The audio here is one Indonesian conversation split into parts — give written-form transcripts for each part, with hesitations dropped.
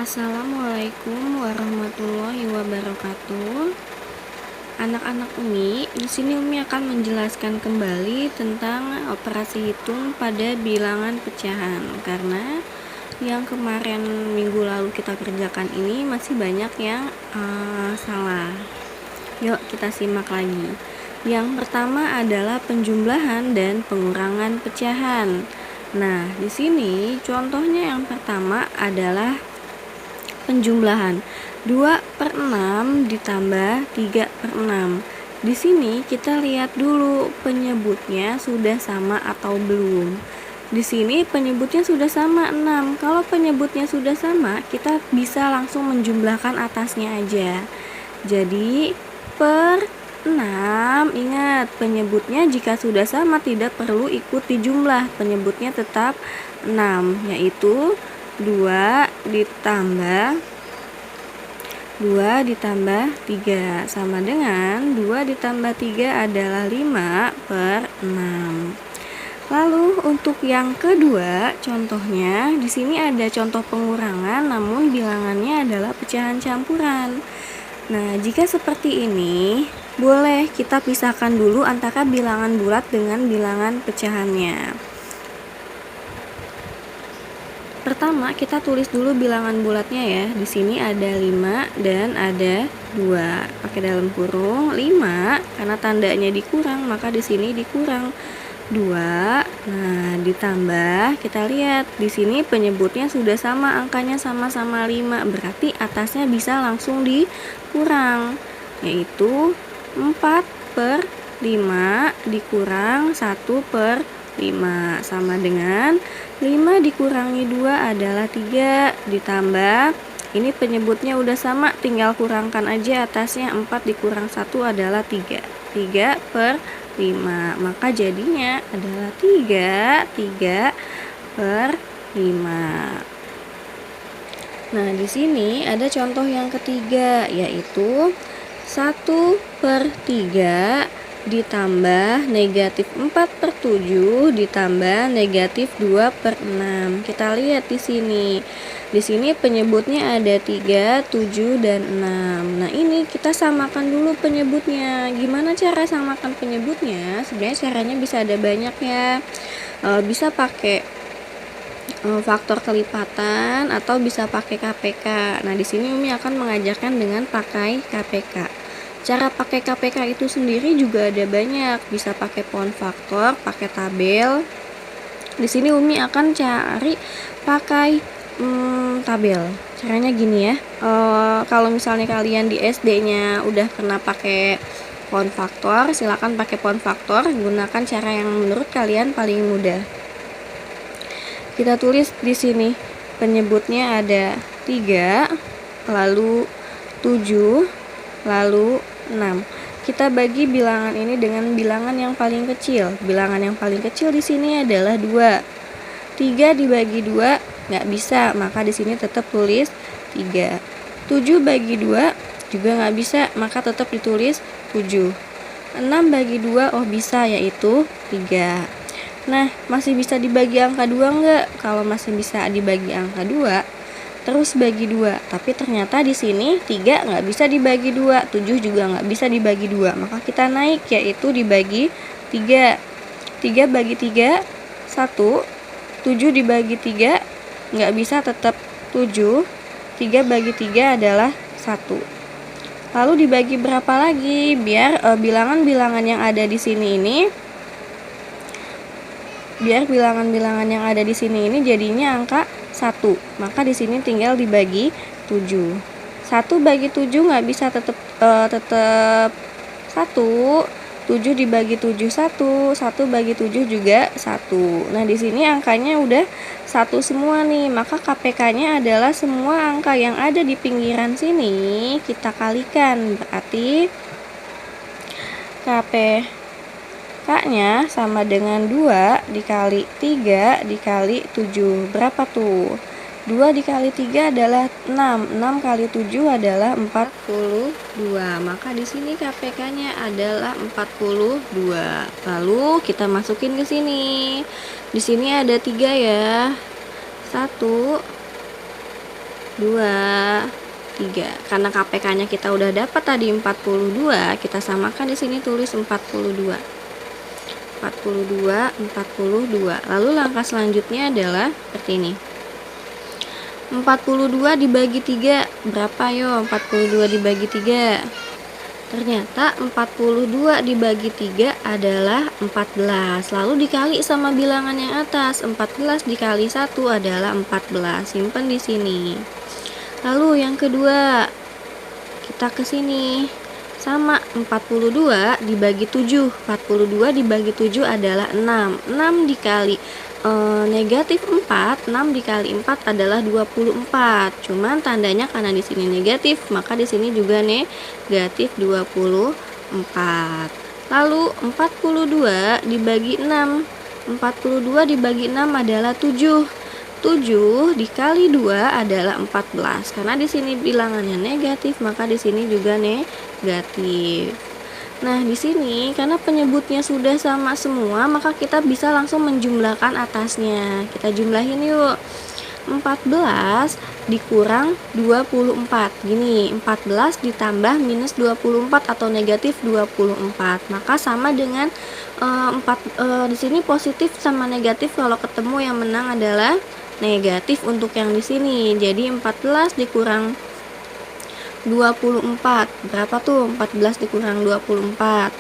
Assalamualaikum warahmatullahi wabarakatuh. Anak-anak Umi, di sini Umi akan menjelaskan kembali tentang operasi hitung pada bilangan pecahan. Karena yang kemarin minggu lalu kita kerjakan ini masih banyak yang salah. Yuk kita simak lagi. Yang pertama adalah penjumlahan dan pengurangan pecahan. Nah, di sini contohnya yang pertama adalah penjumlahan 2/6 ditambah 3/6. Di sini kita lihat dulu penyebutnya sudah sama atau belum. Di sini penyebutnya sudah sama 6. Kalau penyebutnya sudah sama, kita bisa langsung menjumlahkan atasnya aja. Jadi per 6, ingat penyebutnya jika sudah sama tidak perlu ikut dijumlah, penyebutnya tetap 6, yaitu 2 ditambah 3 sama dengan 2 ditambah 3 adalah 5/6. Lalu untuk yang kedua, contohnya di sini ada contoh pengurangan namun bilangannya adalah pecahan campuran. Nah, jika seperti ini, boleh kita pisahkan dulu antara bilangan bulat dengan bilangan pecahannya. Pertama, kita tulis dulu bilangan bulatnya ya. Di sini ada 5 dan ada 2. Pakai dalam kurung 5 karena tandanya dikurang, maka di sini dikurang 2. Nah, ditambah kita lihat di sini penyebutnya sudah sama, angkanya sama-sama 5. Berarti atasnya bisa langsung dikurang, yaitu 4/5 dikurang 1/5 sama dengan 5 dikurangi 2 adalah 3, ditambah ini penyebutnya udah sama, tinggal kurangkan aja atasnya, 4 dikurang 1 adalah 3, 3/5, maka jadinya adalah 3/5. Nah, di sini ada contoh yang ketiga, yaitu 1/3 ditambah negatif 4/7 ditambah negatif 2/6. Kita lihat di sini. Di sini penyebutnya ada 3, 7, dan 6. Nah, ini kita samakan dulu penyebutnya. Gimana cara samakan penyebutnya? Sebenarnya caranya bisa ada banyak ya. Bisa pakai faktor kelipatan atau bisa pakai KPK. Nah, di sini Umi akan mengajarkan dengan pakai KPK. Cara pakai KPK itu sendiri juga ada banyak, bisa pakai pohon faktor, pakai tabel. Di sini Umi akan cari pakai tabel. Caranya gini ya, kalau misalnya kalian di SD-nya udah pernah pakai pohon faktor, silakan pakai pohon faktor, gunakan cara yang menurut kalian paling mudah. Kita tulis di sini penyebutnya ada 3, lalu 7, lalu 6. Kita bagi bilangan ini dengan bilangan yang paling kecil. Bilangan yang paling kecil di sini adalah 2. 3 dibagi 2 nggak bisa, maka di sini tetap tulis 3. 7 bagi 2 juga nggak bisa, maka tetap ditulis 7. 6 bagi 2 bisa, yaitu 3. Nah, masih bisa dibagi angka 2 nggak? Kalau masih bisa dibagi angka 2, terus bagi 2, tapi ternyata di sini 3 nggak bisa dibagi 2, 7 juga nggak bisa dibagi 2, maka kita naik, yaitu dibagi 3. 3 bagi 3, 1. 7 dibagi 3 nggak bisa, tetap 7. 3 bagi 3 adalah 1. Lalu dibagi berapa lagi? Biar bilangan-bilangan yang ada di sini ini jadinya angka 1, maka di sini tinggal dibagi 7. 1 bagi 7 nggak bisa, tetap 1. 7 dibagi 7 1. 1 bagi 7 juga 1. Nah, di sini angkanya udah 1 semua nih, maka KPK-nya adalah semua angka yang ada di pinggiran sini kita kalikan. Berarti KPK-nya sama dengan 2 dikali 3 dikali 7. Berapa tuh? 2 dikali 3 adalah 6. 6 kali 7 adalah 42. Maka di sini KPK-nya adalah 42. Lalu kita masukin ke sini. Di sini ada 3 ya. 1 23. Karena KPK-nya kita udah dapat tadi 42, kita samakan di sini tulis 42. 42. Lalu langkah selanjutnya adalah seperti ini. 42 dibagi 3 berapa yo? 42 dibagi 3. Ternyata 42 dibagi 3 adalah 14. Lalu dikali sama bilangan yang atas. 14 dikali 1 adalah 14. Simpen di sini. Lalu yang kedua, kita ke sini. Sama 42 dibagi 7. 42 dibagi 7 adalah 6. 6 dikali negatif 4, 6 dikali 4 adalah 24. Cuman tandanya karena di sini negatif, maka di sini juga negatif 24. Lalu 42 dibagi 6. 42 dibagi 6 adalah 7. 7 dikali 2 adalah 14. Karena di sini bilangannya negatif, maka di sini juga negatif. Nah, di sini karena penyebutnya sudah sama semua, maka kita bisa langsung menjumlahkan atasnya. Kita jumlahin yuk. 14 dikurang 24. Gini, 14 ditambah minus 24 atau negatif 24. Maka sama dengan di sini positif sama negatif, kalau ketemu yang menang adalah negatif untuk yang di sini. Jadi 14 dikurang 24. Berapa tuh? 14 dikurang 24.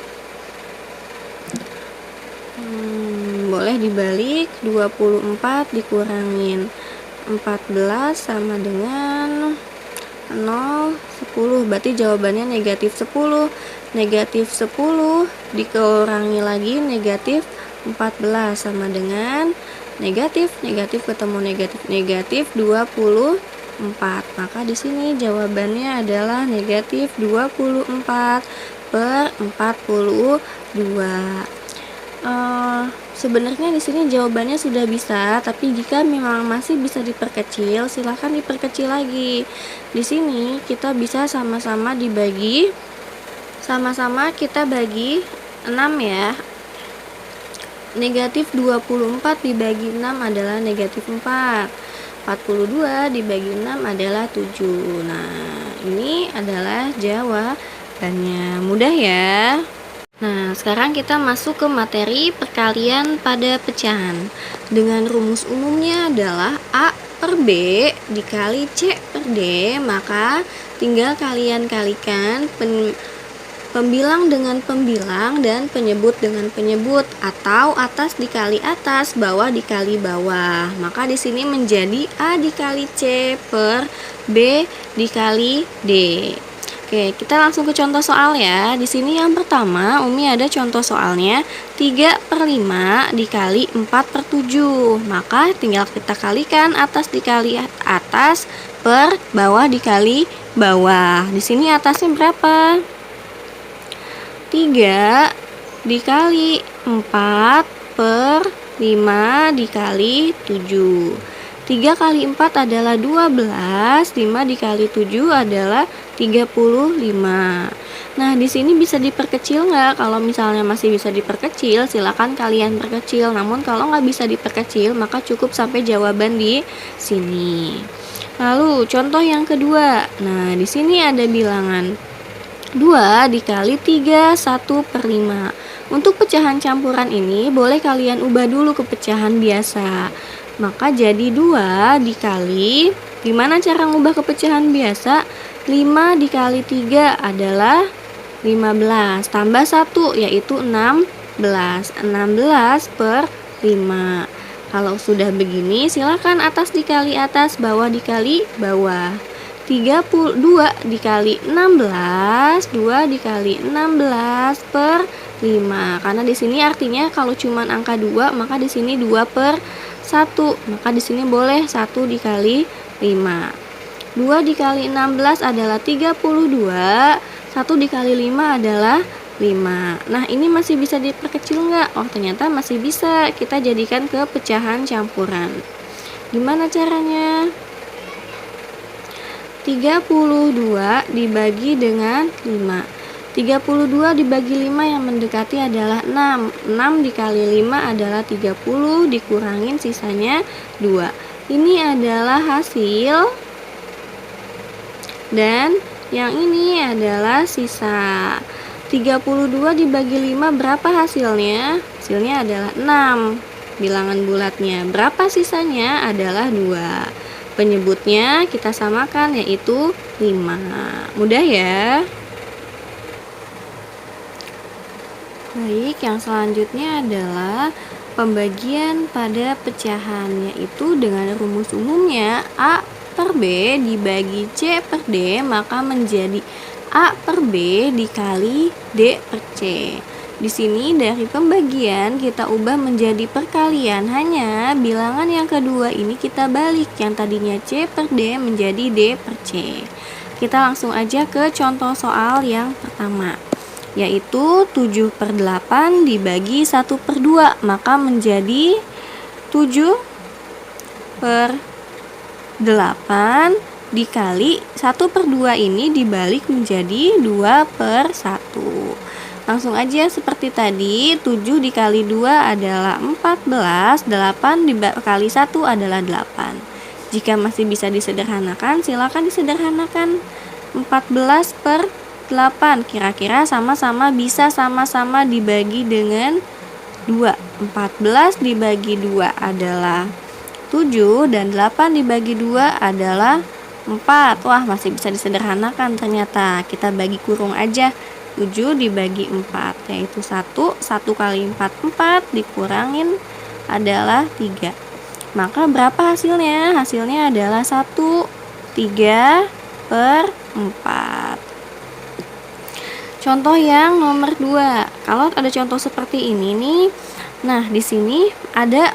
Boleh dibalik. 24 dikurangin 14 sama dengan 0, 10. Berarti jawabannya negatif 10. Negatif 10 dikurangi lagi negatif 14 sama dengan negatif ketemu negatif 24. Maka di sini jawabannya adalah negatif 24 per 42. Sebenarnya di sini jawabannya sudah bisa, tapi jika memang masih bisa diperkecil, silahkan diperkecil lagi. Di sini kita bisa sama-sama kita bagi 6 ya. Negatif 24 dibagi 6 adalah negatif 4. 42 dibagi 6 adalah 7. Nah, ini adalah jawabannya. Mudah ya. Nah, sekarang kita masuk ke materi perkalian pada pecahan. Dengan rumus umumnya adalah A per B dikali C per D, maka tinggal kalian kalikan pembilang dengan pembilang dan penyebut dengan penyebut, atau atas dikali atas, bawah dikali bawah. Maka di sini menjadi A dikali C per B dikali D. Oke, kita langsung ke contoh soal ya. Di sini yang pertama, Umi ada contoh soalnya 3/5 dikali 4/7. Maka tinggal kita kalikan atas dikali atas per bawah dikali bawah. Di sini atasnya berapa? 3 dikali 4 per 5 dikali 7. 3 kali 4 adalah 12, 5 dikali 7 adalah 35. Nah, di sini bisa diperkecil nggak? Kalau misalnya masih bisa diperkecil, silakan kalian perkecil. Namun kalau nggak bisa diperkecil, maka cukup sampai jawaban di sini. Lalu contoh yang kedua. Nah, di sini ada bilangan 2 dikali 3, 1/5. Untuk pecahan campuran ini boleh kalian ubah dulu ke pecahan biasa. Maka jadi 2 dikali, gimana cara ngubah ke pecahan biasa? 5 dikali 3 adalah 15, tambah 1 yaitu 16. 16 per 5. Kalau sudah begini, silakan atas dikali atas, bawah dikali bawah. 32 dikali 16, 2 dikali 16 per 5. Karena di sini artinya kalau cuman angka 2, maka di sini 2 per 1. Maka di sini boleh 1 dikali 5. 2 dikali 16 adalah 32. 1 dikali 5 adalah 5. Nah, ini masih bisa diperkecil nggak? Oh, ternyata masih bisa. Kita jadikan ke pecahan campuran. Gimana caranya? 32 dibagi dengan 5. 32 dibagi 5 yang mendekati adalah 6. 6 dikali 5 adalah 30, dikurangin sisanya 2. Ini adalah hasil Dan yang ini adalah sisa. 32 dibagi 5 berapa hasilnya? Hasilnya adalah 6. Bilangan bulatnya. Berapa sisanya? Adalah 2. Penyebutnya kita samakan yaitu 5. Mudah ya? Baik, yang selanjutnya adalah pembagian pada pecahan, yaitu dengan rumus umumnya A per B dibagi C per D, maka menjadi A per B dikali D per C. Di sini dari pembagian kita ubah menjadi perkalian, hanya bilangan yang kedua ini kita balik, yang tadinya C per D menjadi D per C. Kita langsung aja ke contoh soal yang pertama, yaitu 7 per 8 dibagi 1 per 2, maka menjadi 7 per 8 dikali 1 per 2 ini dibalik menjadi 2 per 1. Langsung aja seperti tadi, 7 dikali 2 adalah 14, 8 dikali 1 adalah 8. Jika masih bisa disederhanakan, silakan disederhanakan. 14 per 8 kira-kira sama-sama bisa sama-sama dibagi dengan 2. 14 dibagi 2 adalah 7 dan 8 dibagi 2 adalah 4. Wah, masih bisa disederhanakan ternyata. Kita bagi kurung aja. 7 dibagi 4 yaitu 1. 1 kali 4 4 dikurangin adalah 3. Maka berapa hasilnya? Hasilnya adalah 1 3 per 4. Contoh yang nomor 2. Kalau ada contoh seperti ini nih, nah di sini ada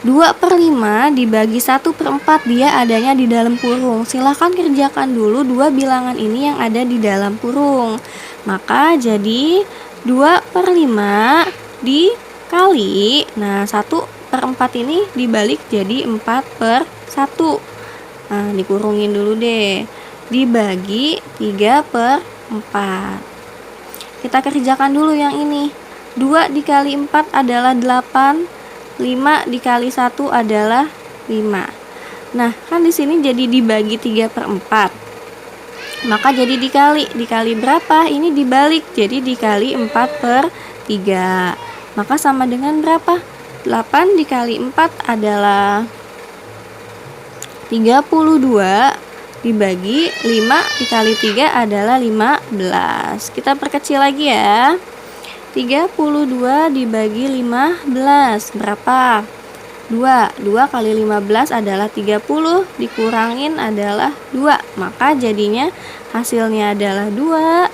2 per 5 dibagi 1 per 4, dia adanya di dalam kurung. Silahkan kerjakan dulu dua bilangan ini yang ada di dalam kurung. Maka jadi 2 per 5 dikali, nah 1 per 4 ini dibalik jadi 4 per 1. Nah, dikurungin dulu deh. Dibagi 3 per 4. Kita kerjakan dulu yang ini. 2 dikali 4 adalah 8. 5 dikali 1 adalah 5. Nah, kan di sini jadi dibagi 3 per 4. Maka jadi dikali berapa? Ini dibalik, jadi dikali 4 per 3. Maka sama dengan berapa? 8 dikali 4 adalah 32, dibagi 5 dikali 3 adalah 15. Kita perkecil lagi ya. 32 dibagi 15 berapa? 2. 2 kali 15 adalah 30, dikurangin adalah 2. Maka jadinya hasilnya adalah 2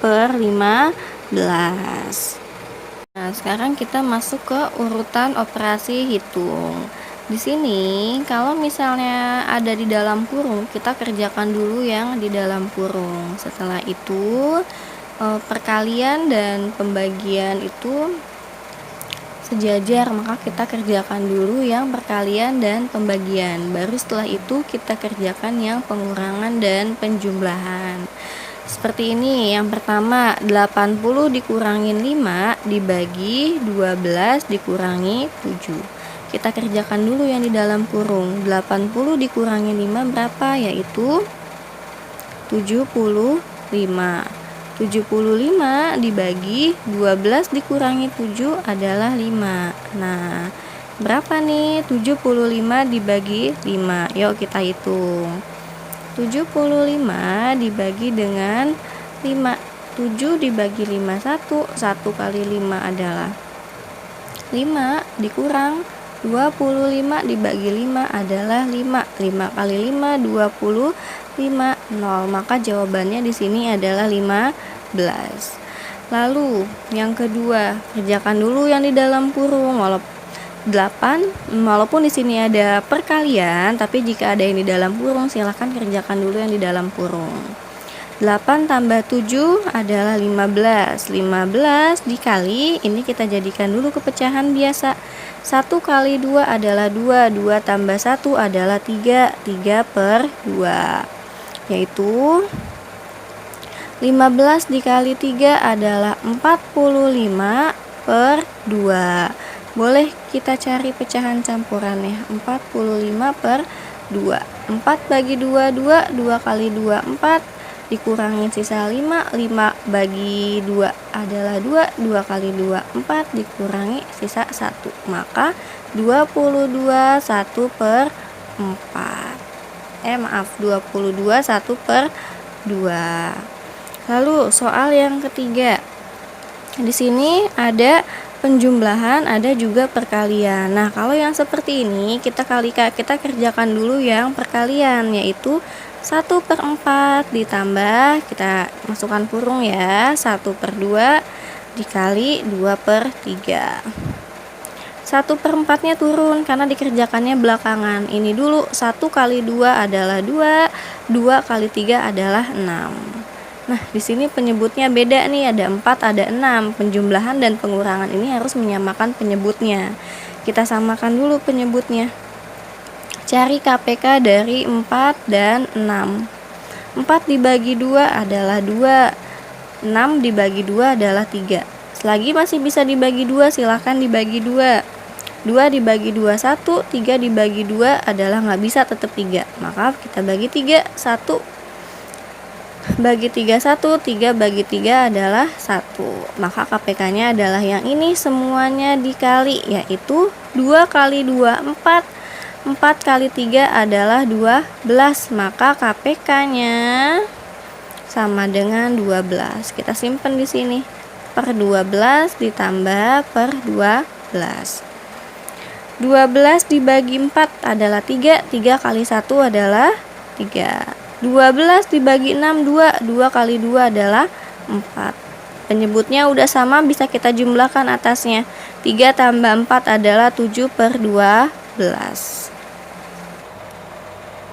per 15. Nah, sekarang kita masuk ke urutan operasi hitung. Di sini kalau misalnya ada di dalam kurung, kita kerjakan dulu yang di dalam kurung. Setelah itu perkalian dan pembagian itu sejajar, maka kita kerjakan dulu yang perkalian dan pembagian. Baru setelah itu kita kerjakan yang pengurangan dan penjumlahan. Seperti ini, yang pertama 80 dikurangin 5 dibagi 12 dikurangi 7. Kita kerjakan dulu yang di dalam kurung. 80 dikurangi 5 berapa? Yaitu 75. 75 dibagi 12 dikurangi 7 adalah 5. Nah, berapa nih 75 dibagi 5? Yuk kita hitung. 75 dibagi dengan 5. 7 dibagi 5 1. 1 kali 5 adalah 5 dikurang 25 dibagi 5 adalah 5. 5 kali 5 25, 0. Maka jawabannya di sini adalah 15. Lalu yang kedua, kerjakan dulu yang di dalam kurung. Walaupun di sini ada perkalian, tapi jika ada yang di dalam kurung silahkan kerjakan dulu yang di dalam kurung. 8 tambah 7 adalah 15. 15 dikali, ini kita jadikan dulu kepecahan biasa. 1 kali 2 adalah 2. 2 tambah 1 adalah 3. 3 per 2. Yaitu 15 dikali 3 adalah 45 per 2. Boleh kita cari pecahan campurannya. 45 per 2. 4 bagi 2, 2. 2 kali 2, 4. Dikurangin sisa 5. 5 bagi 2 adalah 2. 2 kali 2, 4. Dikurangi sisa 1. Maka 22 1 per 4. 22 1 per 2. Lalu soal yang ketiga. Di sini ada penjumlahan, ada juga perkalian. Nah, kalau yang seperti ini kita kerjakan dulu yang perkalian, yaitu 1/4 ditambah, kita masukkan kurung ya, 1/2 dikali 2/3. 1/4 nya turun karena dikerjakannya belakangan. Ini dulu, 1 kali 2 adalah 2, 2 kali 3 adalah 6. Nah, di sini penyebutnya beda nih, ada 4, ada 6. Penjumlahan dan pengurangan ini harus menyamakan penyebutnya. Kita samakan dulu penyebutnya. Cari KPK dari 4 dan 6. 4 dibagi 2 adalah 2. 6 dibagi 2 adalah 3. Selagi masih bisa dibagi 2, silahkan dibagi 2. 2 dibagi 2, 1. 3 dibagi 2 adalah nggak bisa, tetap 3. Maka kita bagi 3, 1. Bagi 3, 1. 3 bagi 3 adalah 1. Maka KPK-nya adalah yang ini semuanya dikali, yaitu 2 kali 2, 4. 4 kali 3 adalah 12. Maka KPK-nya sama dengan 12. Kita simpan di sini. Per 12 ditambah per 12. 12 dibagi 4 adalah 3. 3 kali 1 adalah 3. 12 dibagi 6, 2. 2 kali 2 adalah 4. Penyebutnya udah sama, bisa kita jumlahkan atasnya. 3 tambah 4 adalah 7/12.